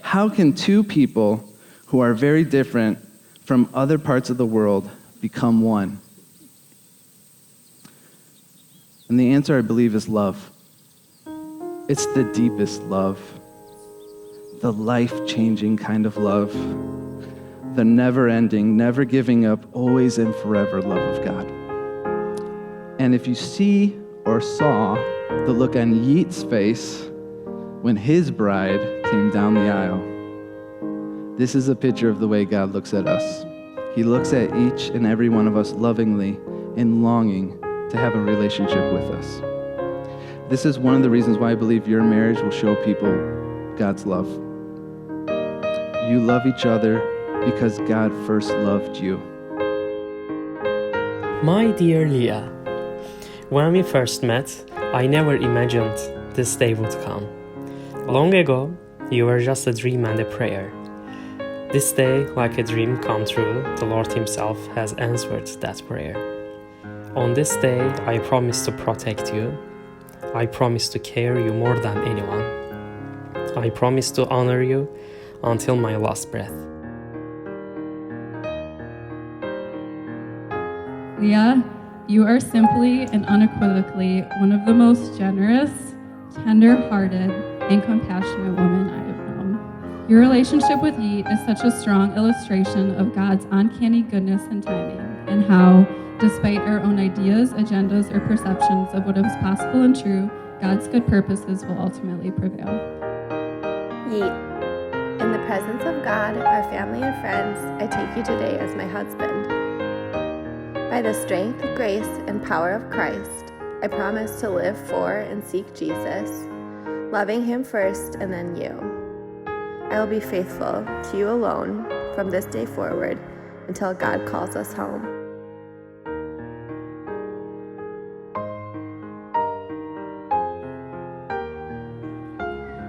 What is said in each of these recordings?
How can two people who are very different from other parts of the world become one? And the answer, I believe, is love. It's the deepest love, the life-changing kind of love, the never-ending, never giving up, always and forever love of God. And if you see or saw the look on Yigit's face when his bride came down the aisle, this is a picture of the way God looks at us. He looks at each and every one of us lovingly and longing to have a relationship with us. This is one of the reasons why I believe your marriage will show people God's love. You love each other because God first loved you. My dear Leah, when we first met, I never imagined this day would come. Long ago, you were just a dream and a prayer. This day, like a dream come true, the Lord Himself has answered that prayer. On this day, I promise to protect you. I promise to care you more than anyone. I promise to honor you until my last breath. Leah, you are simply and unequivocally one of the most generous, tender-hearted, and compassionate women I have known. Your relationship with Yigit is such a strong illustration of God's uncanny goodness and timing, and how, despite our own ideas, agendas, or perceptions of what is possible and true, God's good purposes will ultimately prevail. Yigit, in the presence of God, our family, and friends, I take you today as my husband. By the strength, grace, and power of Christ, I promise to live for and seek Jesus, loving Him first and then you. I will be faithful to you alone from this day forward until God calls us home.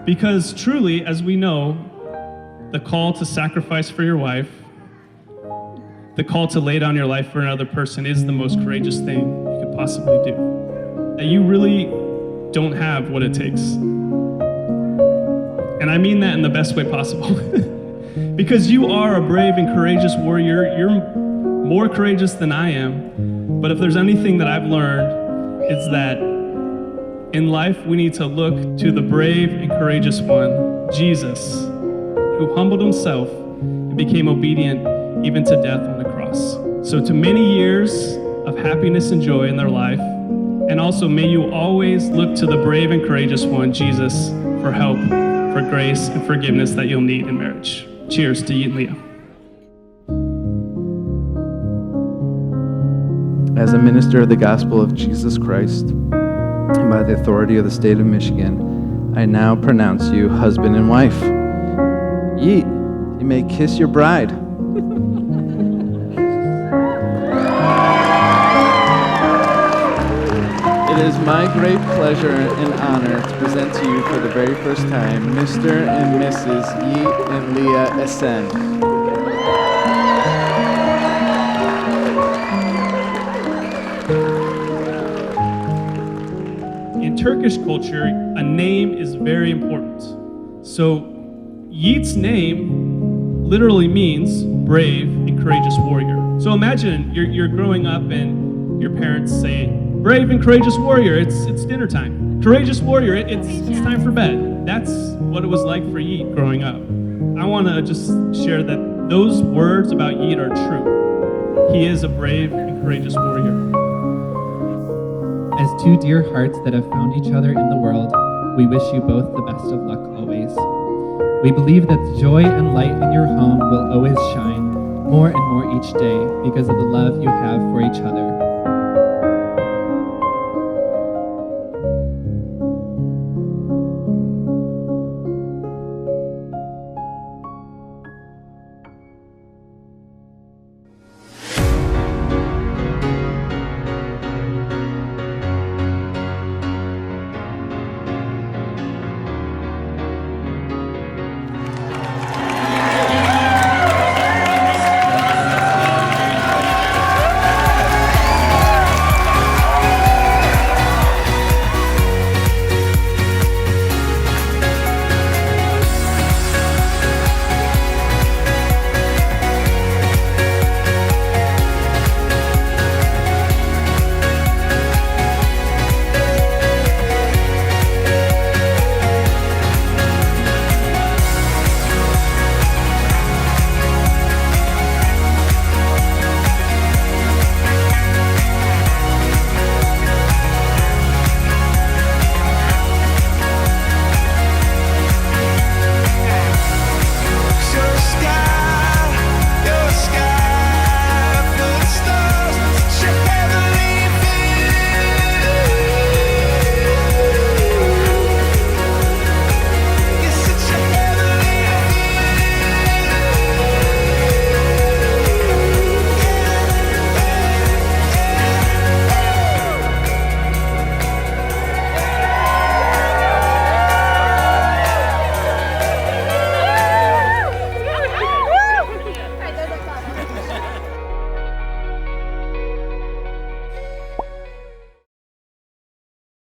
Because truly, as we know, the call to sacrifice for your wife, the call to lay down your life for another person is the most courageous thing you could possibly do. That you really don't have what it takes. And I mean that in the best way possible. Because you are a brave and courageous warrior. You're more courageous than I am. But if there's anything that I've learned, it's that in life we need to look to the brave and courageous one, Jesus, who humbled Himself and became obedient even to death on the cross. So to many years of happiness and joy in their life, and also may you always look to the brave and courageous one, Jesus, for help, for grace, and forgiveness that you'll need in marriage. Cheers to Yigit and Lea. As a minister of the gospel of Jesus Christ, and by the authority of the state of Michigan, I now pronounce you husband and wife. Yigit, you may kiss your bride. It is my great pleasure and honor to present to you for the very first time Mr. and Mrs. Yigit and Lea Esen. In Turkish culture, a name is very important. So Yigit's name literally means brave and courageous warrior. So imagine you're growing up and your parents say, brave and courageous warrior, it's dinner time. Courageous warrior, it's time for bed. That's what it was like for Yigit growing up. I want to just share that those words about Yigit are true. He is a brave and courageous warrior. As two dear hearts that have found each other in the world, we wish you both the best of luck always. We believe that the joy and light in your home will always shine more and more each day because of the love you have for each other.